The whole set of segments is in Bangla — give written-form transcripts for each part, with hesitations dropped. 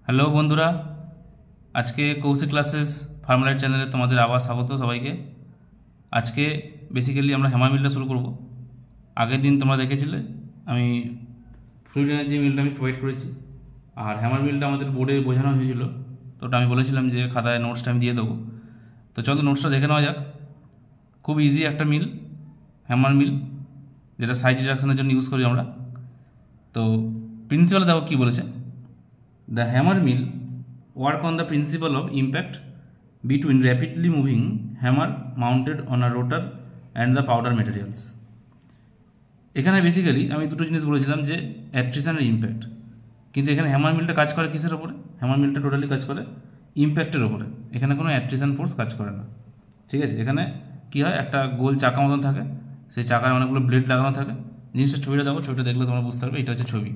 হ্যালো বন্ধুরা, আজকে কৌশিক ক্লাসেস ফার্মলাইট চ্যানেলে তোমাদের আবার স্বাগত সবাইকে। আজকে বেসিক্যালি আমরা হ্যামার মিলটা শুরু করব। আগের দিন তোমরা দেখেছিলে আমি ফ্লুইড এনার্জি মিলটা আমি প্রোভাইড করেছি, আর হ্যামার মিলটা আমাদের বোর্ডে বোঝানো হয়েছিল। তো ওটা আমি বলেছিলাম যে খাতায় নোটসটা আমি দিয়ে দেবো। তো চলো নোটসটা দেখে নেওয়া যাক। খুব ইজি একটা মিল, হ্যামার মিল, যেটা সাইজ রিডাকশনের জন্য ইউজ করি আমরা। তো প্রিন্সিপাল দেখো কী বলেছে। The hammer mill work on the principle of impact between rapidly moving hammer mounted on a rotor and the powder materials. এখানে বেসিক্যালি আমি দুটো জিনিস বলেছিলাম যে অ্যাট্রিশন আর ইম্প্যাক্ট, কিন্তু এখানে হ্যামার মিলটা কাজ করে কিসের ওপরে? হ্যামার মিলটা টোটালি কাজ করে ইম্প্যাক্টের ওপরে। এখানে কোনো অ্যাট্রিশন ফোর্স কাজ করে না, ঠিক আছে। এখানে কী হয়, একটা গোল চাকা মতন থাকে, সেই চাকায় অনেকগুলো ব্লেড লাগানো থাকে। জিনিসটা ছবিটা দেখো, ছবিটা দেখলে তোমরা বুঝতে পারবে এটা হচ্ছে ছবি।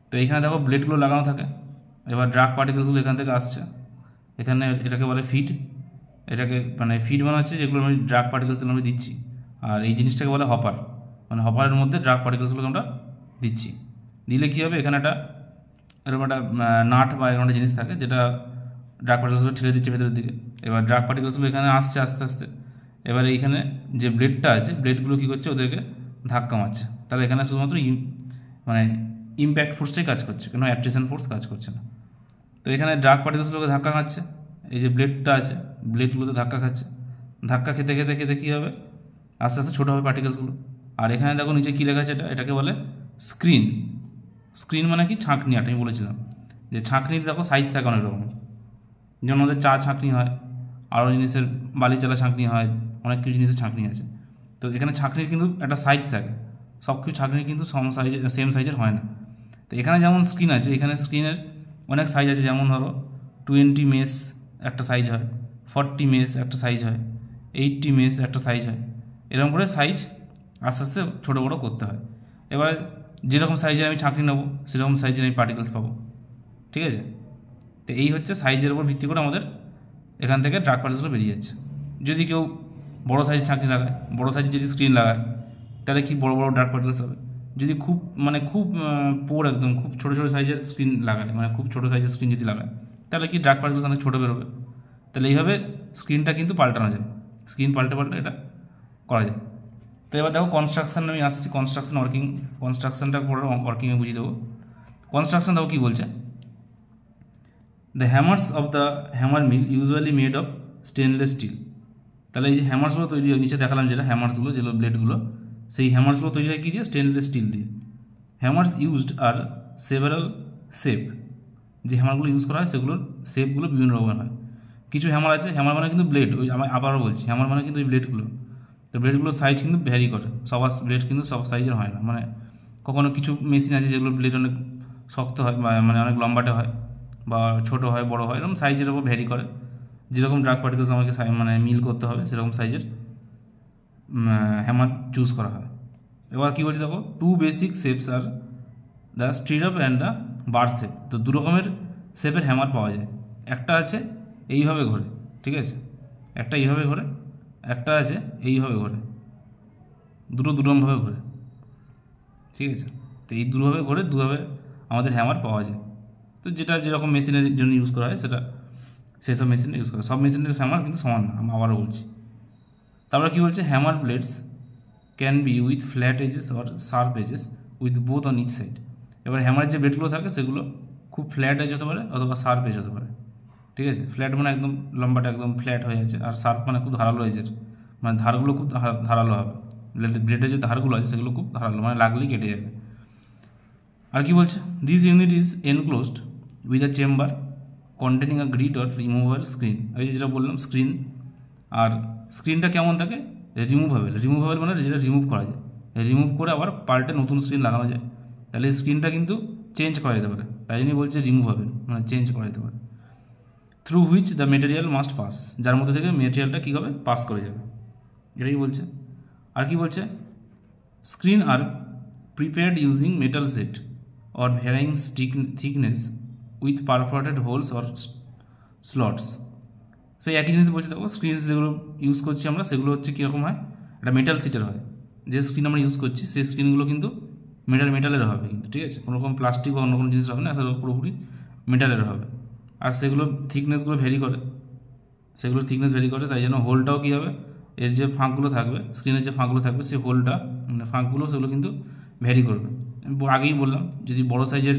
তো এইখানে দেখো ব্লেডগুলো লাগানো থাকে। এবার ড্রাগ পার্টিকেলসগুলো এখান থেকে আসছে, এখানে এটাকে বলে ফিড। এটাকে মানে ফিড মানে হচ্ছে যেগুলো আমি ড্রাগ পার্টিকেলসগুলো আমি দিচ্ছি, আর এই জিনিসটাকে বলে হপার। মানে হপারের মধ্যে ড্রাগ পার্টিকেলসগুলোকে আমরা দিচ্ছি। দিলে কী হবে, এখানে এরকম একটা নাট বা এরকম একটা জিনিস থাকে যেটা ড্রাগ পার্টিকেলসগুলো ঠেলে দিচ্ছে ভেতরের দিকে। এবার ড্রাগ পার্টিকেলসগুলো এখানে আসছে আস্তে আস্তে। এবার এইখানে যে ব্লেডটা আছে, ব্লেডগুলো কী করছে, ওদেরকে ধাক্কা মারছে। তাহলে এখানে শুধুমাত্র মানে ইম্প্যাক্ট ফোর্সটাই কাজ করছে, কোনো অ্যাট্রিশন ফোর্স কাজ করছে না। তো এখানে ড্রাগ পার্টিকেলসগুলোকে ধাক্কা খাচ্ছে, এই যে ব্লেডটা আছে ব্লেডগুলোতে ধাক্কা খাচ্ছে। ধাক্কা খেতে খেতে খেতে কী হবে, আস্তে আস্তে ছোটো হবে পার্টিকেলসগুলো। আর এখানে দেখো নিচে কী লেখা আছে, এটাকে বলে স্ক্রিন। স্ক্রিন মানে কি, ছাঁকনি। আমি বলেছিলাম যে ছাঁকনির দেখো সাইজ থাকে অনেক রকমের, যেমন আমাদের চা ছাঁকনি হয়, আরও জিনিসের বালি চালা ছাঁকনি হয়, অনেক কিছু জিনিসের ছাঁকনি আছে। তো এখানে ছাঁকনির কিন্তু একটা সাইজ থাকে, সব কিছু ছাঁকনি কিন্তু সেম সাইজের হয় না। তো এখানে যেমন স্ক্রিন আছে, এখানে স্ক্রিনের অনেক সাইজ আছে। যেমন ধরো 20 মেস একটা সাইজ হয়, 40 মেস একটা সাইজ হয়, 80 মেস একটা সাইজ হয়। এরকম করে সাইজ আস্তে আস্তে ছোটো বড়ো করতে হয়। এবার যেরকম সাইজে আমি ছাঁকনি নেবো সেরকম সাইজের আমি পার্টিকেলস পাবো, ঠিক আছে। তো এই হচ্ছে সাইজের উপর ভিত্তি করে আমাদের এখান থেকে ড্রাগ পার্টিকেলসগুলো বেরিয়ে যাচ্ছে। যদি কেউ বড়ো সাইজ ছাঁকনি লাগায়, বড়ো সাইজ যদি স্ক্রিন লাগায়, তাহলে কি বড় বড় ড্রাগ পার্টিকেলস হবে। যদি খুব পোর একদম খুব ছোটো ছোটো সাইজের স্ক্রিন লাগায়, মানে খুব ছোটো সাইজের স্ক্রিন যদি লাগায়, তাহলে কি ড্রাগ পার্টিকেলস অনেক ছোটো বেরোবে। তাহলে এইভাবে স্ক্রিনটা কিন্তু পাল্টানো যায়, স্ক্রিন পাল্টে এটা করা যায়। তো এবার দেখো কনস্ট্রাকশান আমি আসছি, কনস্ট্রাকশানটা পুরো ওয়ার্কিংয়ে বুঝিয়ে দেবো। কনস্ট্রাকশান দেখো কী বলছে, the hammers of the hammer mill usually made of stainless steel. তাহলে এই যে হ্যামার্সগুলো তৈরি হয়, নিচে দেখালাম যেটা হ্যামার্সগুলো, যেগুলো ব্লেডগুলো, সেই হ্যামার্সগুলো তৈরি হয় কী দিয়ে, স্টেনলেস স্টিল দিয়ে। হ্যামার্স ইউজড আর সেভারাল শেপ। যে হ্যামারগুলো ইউজ করা হয় সেগুলোর শেপগুলো বিভিন্ন রকমের হয়। কিছু হ্যামার আছে, হ্যামার মানে কিন্তু ব্লেড, ওই আমি আবারও বলছি, হ্যামার মানে কিন্তু ওই ব্লেডগুলো। তো ব্লেডগুলোর সাইজ কিন্তু ভ্যারি করে, সবার ব্লেড কিন্তু সব সাইজের হয় না। মানে কখনো কিছু মেশিন আছে যেগুলো ব্লেড অনেক শক্ত হয়, মানে অনেক লম্বাটে হয়, বা ছোটো হয়, বড়ো হয়, এরকম সাইজের ওপর ভ্যারি করে। যেরকম ড্রাগ পার্টিকেলস আমাকে মানে মিল করতে হবে, সেরকম সাইজের হ্যামার চুজ করা হয়। এবার কী বলছে দেখো, two basic shapes are the strip and the bar shape. তো দু রকমের শেপের হ্যামার পাওয়া যায়। একটা আছে এইভাবে ঘোরে, ঠিক আছে, একটা এইভাবে ঘোরে, একটা আছে এইভাবে ঘোরে, দুরকমভাবে ঘোরে, ঠিক আছে। তো এই দুভাবে ঘোরে, দুভাবে আমাদের হ্যামার পাওয়া যায়। তো যেটা যেরকম মেশিনের জন্য ইউজ করা হয় সেটা সেসব মেশিনে ইউজ করা, সব মেশিনের হ্যামার কিন্তু সমান না, আমি আবারও বলছি। তারপরে কী বলছে, hammer blades can be with flat edges or sharp edges with both on each side. এবার হ্যামারের যে ব্লেডগুলো থাকে সেগুলো খুব ফ্ল্যাট এজ হতে পারে অথবা শার্প এজ হতে পারে, ঠিক আছে। ফ্ল্যাট মানে একদম লম্বাটা একদম ফ্ল্যাট হয়ে আছে, আর শার্প মানে খুব ধারালো এজের, মানে ধারগুলো খুব ধারালো হবে। ব্লেডের যে ধারগুলো আছে সেগুলো খুব ধারালো, মানে লাগলেই কেটে যাবে। আর কি বলছে, this unit is enclosed with a chamber containing a grid or removable screen. ওই যেটা বললাম স্ক্রিন, আর স্ক্রিনটা কেমন থাকে, রিমুভেবল মানে যেটা রিমুভ করা যায়, রিমুভ করে আবার পাল্টে নতুন স্ক্রিন লাগানো যায়। তাহলে এই স্ক্রিনটা কিন্তু চেঞ্জ করা যেতে পারে, তাই জন্যই বলছে রিমুভেবল, মানে চেঞ্জ করা যেতে পারে। Through which the material must pass, যার মধ্যে থেকে মেটেরিয়ালটা কী হবে, পাস করে যাবে, এটাই বলছে। আর কি বলছে, screen are prepared using metal set or varying thickness with perforated holes or slots. সেই একই জিনিস বলছে দেখো, স্ক্রিন যেগুলো ইউজ করছি আমরা সেগুলো হচ্ছে কীরকম হয়, একটা মেটাল সিটের হয়। যে স্ক্রিন আমরা ইউজ করছি সেই স্ক্রিনগুলো কিন্তু মেটালের হবে কিন্তু, ঠিক আছে, কোনো রকম প্লাস্টিক বা অন্য কোনো জিনিস হবে না, আসলে পুরোপুরি মেটালের হবে, আর সেগুলো থিকনেসগুলো ভেরি করে, তাই জন্য হোলটাও কী হবে, এর যে ফাঁকগুলো থাকবে, স্ক্রিনের যে ফাঁকগুলো থাকবে, সেই হোলটা মানে ফাঁকগুলো সেগুলো কিন্তু ভ্যারি করবে। আগেই বললাম যদি বড় সাইজের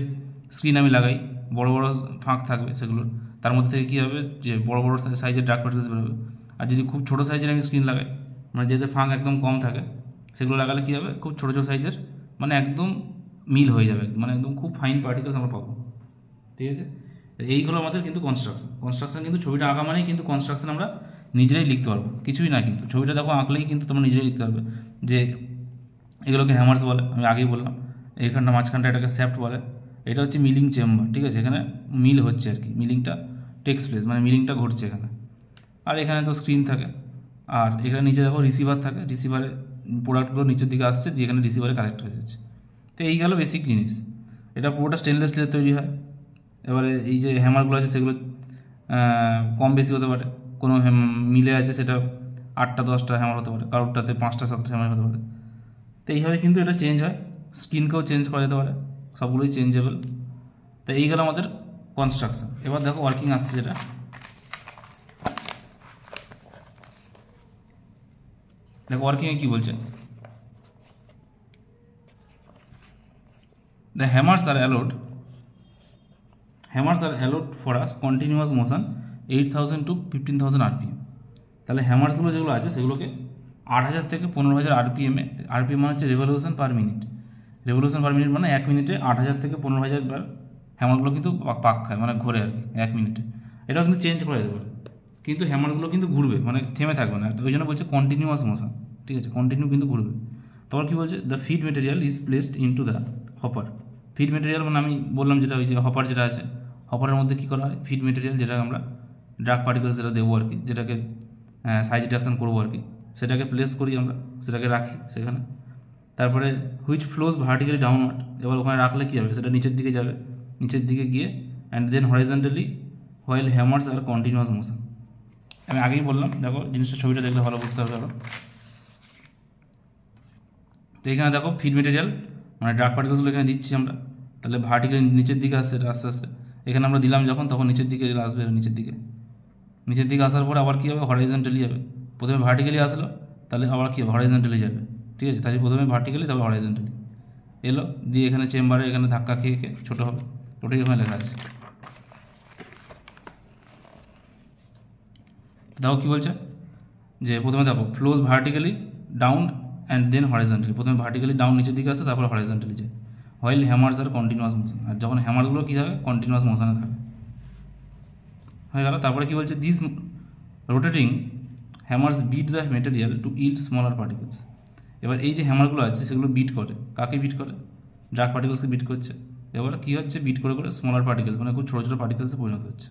স্ক্রিন আমি লাগাই, বড় বড় ফাঁক থাকবে সেগুলোর, তার মধ্যে থেকে কী হবে যে বড় বড় সাইজের ডার্ক পার্টিকেলস বেরোবে। আর যদি খুব ছোটো সাইজের আমি স্ক্রিন লাগাই, মানে যাদের ফাঁক একদম কম থাকে, সেগুলো লাগালে কী হবে, খুব ছোটো ছোটো সাইজের মানে একদম মিল হয়ে যাবে, মানে একদম খুব ফাইন পার্টিকেলস আমরা পাবো। ঠিক আছে, এইগুলো আমাদের কিন্তু কনস্ট্রাকশন কিন্তু ছবিটা আঁকা মানেই কিন্তু কনস্ট্রাকশন আমরা নিজেরাই লিখতে পারবো, কিছুই না। কিন্তু ছবিটা দেখো আঁকলেই কিন্তু তোমরা নিজেরাই লিখতে পারবে যে এগুলোকে হ্যামার্স বলে, আমি আগেই বললাম। এইখানটা মাঝখানটা এটাকে শ্যাফট বলে, এটা হচ্ছে মিলিং চেম্বার। ঠিক আছে, এখানে মিল হচ্ছে আর কি, মিলিংটা টেক্স প্লেস, মানে মিলিংটা ঘটছে এখানে। আর এখানে তো স্ক্রিন থাকে, আর এখানে নিচে দেখো রিসিভার থাকে, রিসিভারে প্রোডাক্টগুলো নিচের দিকে আসছে, দিয়ে এখানে রিসিভারে কানেক্ট হয়ে যাচ্ছে। তো এই গেল বেসিক জিনিস। এটা পুরোটা স্টেনলেস স্টিলের তৈরি হয়। এবারে এই যে হ্যামারগুলো আছে সেগুলো কম বেশি হতে পারে, কোনো মিলে আছে সেটা 8টা 10টা হ্যামার হতে পারে, কারোরটাতে 5টা 7টা হ্যামার হতে পারে। তো এইভাবে কিন্তু এটা চেঞ্জ হয়, স্ক্রিনকেও চেঞ্জ করা যেতে পারে, সবগুলোই চেঞ্জেবল। তো এই গেল আমাদের কনস্ট্রাকশন। এবার দেখো ওয়ার্কিং আসছে, যেটা দেখো ওয়ার্কিংয়ে কী বলছে, the hammers are allowed for a continuous motion 8000 to 15000 rpm। তাহলে হ্যামার্সগুলো যেগুলো আছে সেগুলোকে 8000 থেকে 15000 আরপিএমে, আরপিএম মানে হচ্ছে রেভলিউশন পার মিনিট, মানে 1 মিনিটে 8000 থেকে 15000 বার হ্যামারগুলো কিন্তু পাক খায়, মানে ঘোরে আর কি 1 মিনিটে। এটাও কিন্তু চেঞ্জ করা যেতে পারে, কিন্তু হ্যামারগুলো কিন্তু ঘুরবে, মানে থেমে থাকবে না, ওই জন্য বলছে কন্টিনিউয়াস মোশন। ঠিক আছে, কন্টিনিউ কিন্তু ঘুরবে। তারপর কী বলছে, the feed material is placed into the hopper. Feed material মানে আমি বললাম যেটা, ওই যে হপার যেটা আছে, হপারের মধ্যে কী করা হয়, ফিড মেটেরিয়াল যেটা আমরা ডার্ক পার্টিকেলস যেটা দেবো আর কি, যেটাকে সাইজ রিডাকশন করবো আর কি, সেটাকে প্লেস করি আমরা, সেটাকে রাখি সেখানে। তারপরে হুইচ ফ্লোজ ভার্টিক্যালি ডাউনওয়ার্ড, এবার ওখানে রাখলে কী হবে, সেটা নিচের দিকে যাবে, নিচের দিকে গিয়ে and then horizontally while hammers are continuous motion. আমি আগেই বললাম, দেখো জিনিসটা ছবিটা দেখলে ভালো বুঝতে হবে আরও। তো এখানে দেখো ফিড মেটেরিয়াল মানে ডার্ক পার্টিকেলসগুলো এখানে দিচ্ছি আমরা, তাহলে ভার্টিক্যালি নিচের দিকে আসছে, এটা আস্তে আস্তে এখানে আমরা দিলাম যখন, তখন নিচের দিকে আসবে, নিচের দিকে আসার পরে আবার কী হবে, হরাইজন্টালি যাবে। প্রথমে ভার্টিক্যালি আসলো, তাহলে আবার কী হবে, হরাইজন্টালি যাবে। ঠিক আছে, তাহলে প্রথমে ভার্টিক্যালি তারপর হরাইজন্টালি এলো, দিয়ে এখানে চেম্বারে এখানে ধাক্কা খেয়ে ছোটো হবে, ওটাই ওখানে লেখা আছে। দেখো কী বলছে, যে প্রথমে দেখো flows vertically down and then horizontally, প্রথমে ভার্টিক্যালি ডাউন নিচের দিকে আসে, তারপর হরাইজন্টালি যায়, while hammers are continuous motion. আর যখন হ্যামারগুলো কী হবে, কন্টিনিউয়াস মোশনে থাকে, হয়ে গেল। তারপরে কী বলছে, this rotating hammers beat the material to it smaller particles. এবার এই যে হ্যামারগুলো আছে সেগুলো বিট করে, কাকে বিট করে, ডার্ক পার্টিকেলসকে বিট করছে। এবার কী হচ্ছে, বিট করে করে স্মলার পার্টিকেলস মানে খুব ছোটো ছোটো পার্টিকেলসে পরিণত হচ্ছে।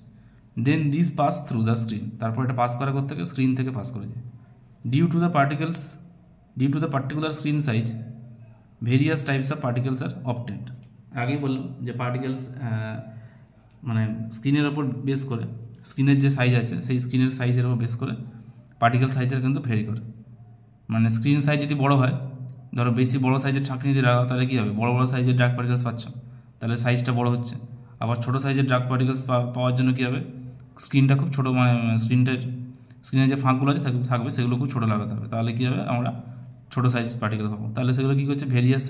Then this pass through the screen, তারপর এটা পাস করা করতে গিয়ে স্ক্রিন থেকে পাস করে যায়। Due to the particular screen size various types of particles are obtained. আগেই বললাম যে পার্টিকেলস মানে স্ক্রিনের ওপর বেস করে, স্ক্রিনের যে সাইজ আছে সেই স্ক্রিনের সাইজের ওপর বেস করে পার্টিকেল সাইজের কিন্তু ভেরি করে। মানে স্ক্রিন সাইজ যদি বড় হয়, ধরো বেশি বড় সাইজের ছাঁকনি দিয়ে রাখা, তাহলে কী হবে, বড় বড় সাইজের ডার্ক পার্টিকেলস পাচ্ছ, তাহলে সাইজটা বড় হচ্ছে। আবার ছোটো সাইজের ডার্ক পার্টিকেলস পাওয়ার জন্য কী হবে, স্ক্রিনটা খুব ছোটো, মানে স্ক্রিনের যে ফাঁকগুলো আছে থাকবে সেগুলো খুব ছোটো লাগাতে হবে, তাহলে কী হবে, আমরা ছোটো সাইজ পার্টিকেল পাবো। তাহলে সেগুলো কী করছে, ভেরিয়াস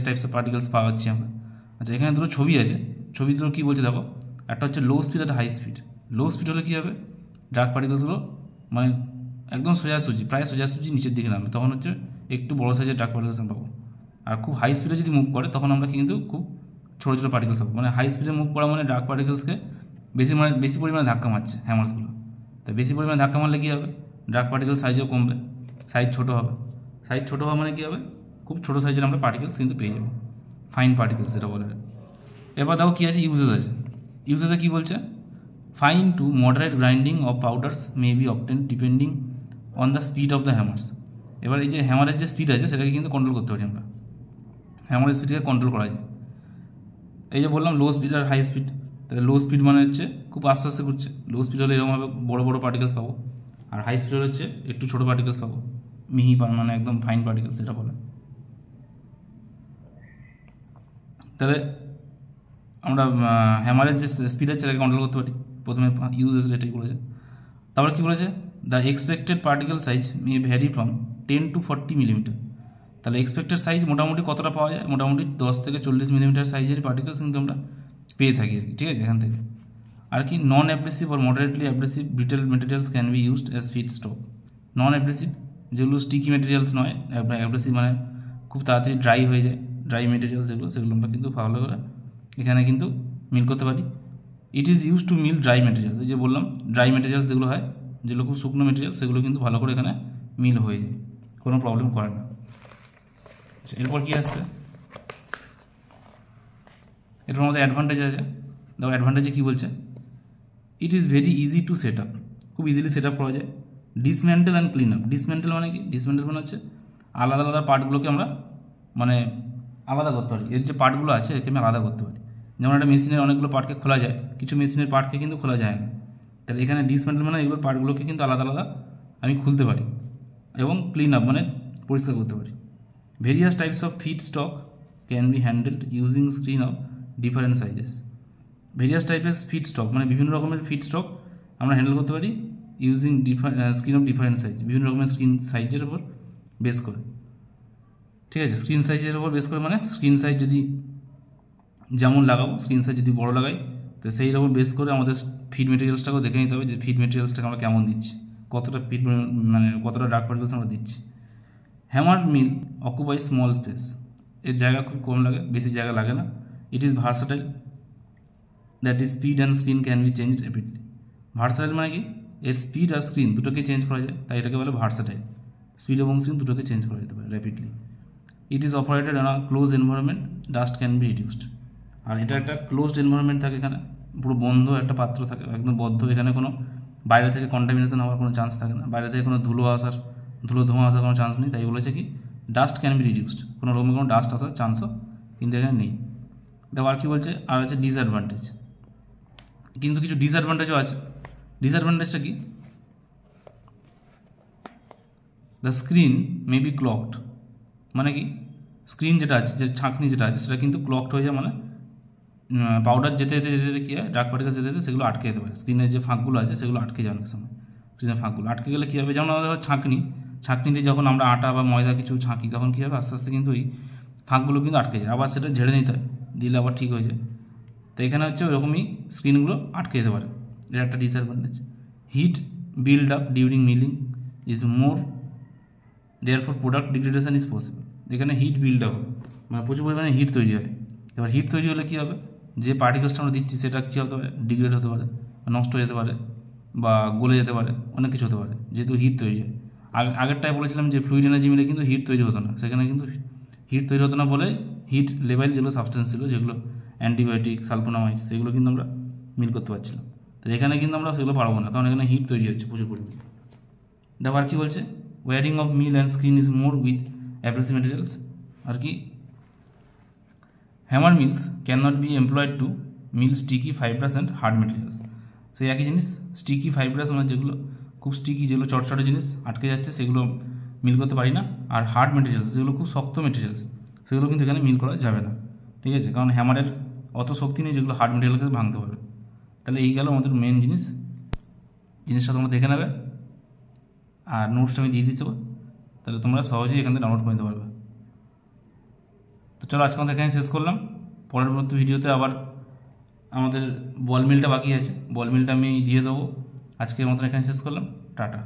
টাইপস অফ পার্টিকেলস পাচ্ছি আমরা। আচ্ছা, এখানে দুটো ছবি আছে, ছবি দুটো কী বলছে দেখো, একটা হচ্ছে লো স্পিড, একটা হাই স্পিড। লো স্পিড হলে কী হবে, ডার্ক পার্টিকেলসগুলো মানে একদম প্রায় সোজাসুজি নিচের দিকে নামবে, তখন হচ্ছে একটু বড়ো সাইজের ডার্ক পার্টিকেলস পাবো। আর খুব হাই স্পিডে যদি মুভ করে তখন আমরা কিন্তু খুব ছোটো ছোটো পার্টিকেলস পাবো। মানে হাই স্পিডে মুভ করা মানে ডার্ক পার্টিকেলসকে বেশি পরিমাণে ধাক্কা মারছে হ্যামার্সগুলো। তাই বেশি পরিমাণে ধাক্কা মারলে কী হবে, ডার্ক পার্টিকেল সাইজও কমবে, সাইজ ছোটো হবে। সাইজ ছোটো হওয়া মানে কী হবে, খুব ছোটো সাইজের আমরা পার্টিকেলস কিন্তু পেয়ে যাবো, ফাইন পার্টিকেলস যেটা বলে। এবার দেখো কী আছে, ইউজেসে কী বলছে, fine to moderate grinding of powders may be obtain depending on the speed of the hammers. এবার এই যে হ্যামারের যে স্পিড আছে সেটাকে কিন্তু কন্ট্রোল করতে পারি আমরা, হ্যামারের স্পিডকে কন্ট্রোল করা যায়। এই যে বললাম লো স্পিড আর হাই স্পিড, তাহলে লো স্পিড মানে হচ্ছে খুব আস্তে আস্তে ঘুরছে, লো স্পিড হলে এরকমভাবে বড় বড় পার্টিকেলস পাবো, আর হাই স্পিড হচ্ছে একটু ছোটো পার্টিকেলস পাবো, মিহি মানে একদম ফাইন পার্টিকেলস যেটা বলে। তাহলে আমরা হ্যামারের যে স্পিড আছে সেটাকে কন্ট্রোল করতে পারি। প্রথমে ইউজেস রেটাই বলেছে। তারপরে কী বলেছে, the expected particle size may vary from 10 to 40 millimetre. তাহলে এক্সপেক্টেড সাইজ মোটামুটি কতটা পাওয়া যায়, মোটামুটি 10 থেকে 40 মিলিমিটার সাইজের পার্টিকেলস কিন্তু আমরা পেয়ে থাকি আর কি, ঠিক আছে, এখান থেকে। আর কি নন অ্যাব্রেসিভ আর moderately abrasive brittle materials can be used as feed stock. Non abrasive যেগুলো স্টিকি মেটেরিয়ালস নয়, অ্যাব্রেসিভ মানে খুব তাড়াতাড়ি ড্রাই হয়ে যায়, ড্রাই মেটেরিয়ালস যেগুলো, সেগুলো আমরা কিন্তু ভালো করে এখানে কিন্তু মিল করতে পারি। It is use to mill dry materials, যে বললাম ড্রাই মেটেরিয়ালস যেগুলো হয়, যেগুলো খুব শুকনো মেটেরিয়াল, সেগুলো কিন্তু ভালো করে এখানে মিল হয়ে যায়, কোনো প্রবলেম করে না। আচ্ছা, এরপর কী আসছে, এরপর আমাদের অ্যাডভান্টেজ আছে। দেখো অ্যাডভান্টেজে কী বলছে, it is very easy to set up, খুব ইজিলি সেট আপ করা যায়। Dismantle and clean up. Dismantle মানে কি, ডিসমেন্টেল মানে হচ্ছে আলাদা আলাদা পার্টগুলোকে আমরা মানে আলাদা করতে পারি, এর যে পার্টগুলো আছে একে আমি আলাদা করতে পারি। যেমন একটা মেশিনের অনেকগুলো পার্টকে খোলা যায়, কিছু মেশিনের পার্টকে কিন্তু খোলা যায় না। তাহলে এখানে ডিসমেন্টেল মানে এগুলো পার্টগুলোকে কিন্তু আলাদা আলাদা আমি খুলতে পারি, এবং ক্লিন আপ মানে পরিষ্কার করতে পারি। Various types of feed stock can be handled using screen off different sizes. Various টাইপের ফিড স্টক মানে বিভিন্ন রকমের ফিড স্টক আমরা হ্যান্ডেল করতে পারি using screen off different size, বিভিন্ন রকমের স্ক্রিন সাইজের উপর বেস করে, ঠিক আছে। স্ক্রিন সাইজের উপর বেস করে মানে স্ক্রিন সাইজ যদি যেমন লাগাবো, স্ক্রিন সাইজ যদি বড়ো লাগাই, তো সেই রকম বেস করে আমাদের ফিড মেটেরিয়ালসটাকেও দেখে নিতে হবে যে ফিড মেটেরিয়ালসটাকে আমরা কেমন দিচ্ছি, কতটা ফিড মানে কতটা ডার্ক পার্টিকেলস আমরা দিচ্ছি। Hammer mill occupy small space, এর জায়গা খুব কম লাগে, বেশি জায়গা লাগে না। It is versatile, that is speed and screen can be change rapidly. Versatile মানে কি, এর স্পিড আর স্ক্রিন দুটোকে চেঞ্জ করা যায়, তাই এটাকে বলে ভার্সাটাইল। স্পিড এবং স্ক্রিন দুটোকে চেঞ্জ করা যেতে পারে rapidly. It is operated in a close environment, dust can be reduced. আর এটা একটা ক্লোজড এনভায়রনমেন্ট থাকে, এখানে পুরো বন্ধ একটা পাত্র থাকে, একদম বদ্ধ, এখানে কোনো বাইরে থেকে কন্টামিনেশন হওয়ার কোনো চান্স থাকে না, বাইরে থেকে কোনো ধুলো ধোঁয়া আসার কোনো চান্স নেই। তাই বলেছে কি ডাস্ট ক্যান বি রিডিউসড, কোনো রকমের কোনো ডাস্ট আসার চান্সও কিন্তু এখানে নেই। দেখো আর কী বলছে, আর আছে ডিসঅ্যাডভান্টেজ, কিন্তু কিছু ডিসঅ্যাডভান্টেজও আছে। ডিসঅ্যাডভান্টেজটা কি, দ্য স্ক্রিন মে বি ক্লকড, মানে কি স্ক্রিন যেটা আছে, যে ছাঁকনি যেটা আছে সেটা কিন্তু ক্লকড হয়ে যায়, মানে পাউডার যেতে যেতে যেতে যেতে কী হয়, ডার্ক পার্টিকেল যেতে যেতে সেগুলো আটকে যেতে পারে, স্ক্রিনের যে ফাঁকগুলো আছে সেগুলো আটকে যায় অনেক সময়। স্ক্রিনের ফাঁকগুলো আটকে গেলে কী হবে, যেমন আমাদের ছাঁকনি দিয়ে যখন আমরা আটা বা ময়দা কিছু ছাঁকি, তখন কী হবে আস্তে আস্তে কিন্তু ওই ফাঁকগুলো কিন্তু আটকে যায়, আবার সেটা ঝেড়ে নিতে হয়, দিলে আবার ঠিক হয়ে যায়। তো এখানে হচ্ছে ওরকমই স্ক্রিনগুলো আটকে যেতে পারে, এটা একটা disadvantage. Heat build up during milling is more, therefore product degradation is possible. এখানে হিট বিল্ড আপ মানে প্রচুর পরিমাণে হিট তৈরি হয়। এবার হিট তৈরি হলে কী হবে, যে পার্টিকেলসটা আমরা দিচ্ছি সেটা কী হতে পারে, ডিগ্রেড হতে পারে, নষ্ট হয়ে যেতে পারে, বা গলে যেতে পারে, অনেক কিছু হতে পারে, যেহেতু হিট তৈরি হয়। আগেরটায় বলেছিলাম যে ফ্লুইড এনার্জি মিলে কিন্তু হিট তৈরি হতো না, সেখানে কিন্তু হিট তৈরি হতো না বলে হিট লেভেল যেগুলো সাবস্টেন্স ছিল, যেগুলো অ্যান্টিবায়োটিক, সালফোনামাইডস, সেগুলো কিন্তু আমরা মিল করতে পারছিলাম। তো এখানে কিন্তু আমরা সেগুলো পারবো না, কারণ এখানে হিট তৈরি হচ্ছে প্রচুর পরিমাণে। দেখো আর কী বলছে, wearing of mill and screen is more with abrasive materials. আর কি hammer mills can not be employed to mill sticky fibrous and hard materials. সেই একই জিনিস, স্টিকি ফাইব্রাস মানে যেগুলো খুব স্টিকি, যেগুলো চটচটে জিনিস আটকে যাচ্ছে, সেগুলো মিল করতে পারি না। আর হার্ড মেটেরিয়ালস যেগুলো খুব শক্ত মেটেরিয়ালস, সেগুলো কিন্তু এখানে মিল করা যাবে না, ঠিক আছে, কারণ হ্যামারের অত শক্তি নেই যেগুলো হার্ড মেটেরিয়ালকে ভাঙতে পারবে। তাহলে এই গেল আমাদের মেন জিনিসটা তোমরা দেখে নেবে, আর নোটসটা আমি দিয়ে দিচ্ছি, তাহলে তোমরা সহজেই এখান থেকে ডাউনলোড করে নিতে পারবে। তো চলো আজকে আমাদের এখানে শেষ করলাম। পরবর্তী ভিডিওতে আবার আমাদের বল মিলটা বাকি আছে, বল মিলটা আমি দিয়ে দেবো। আজকের মতন এখানে শেষ করলাম, টাটা।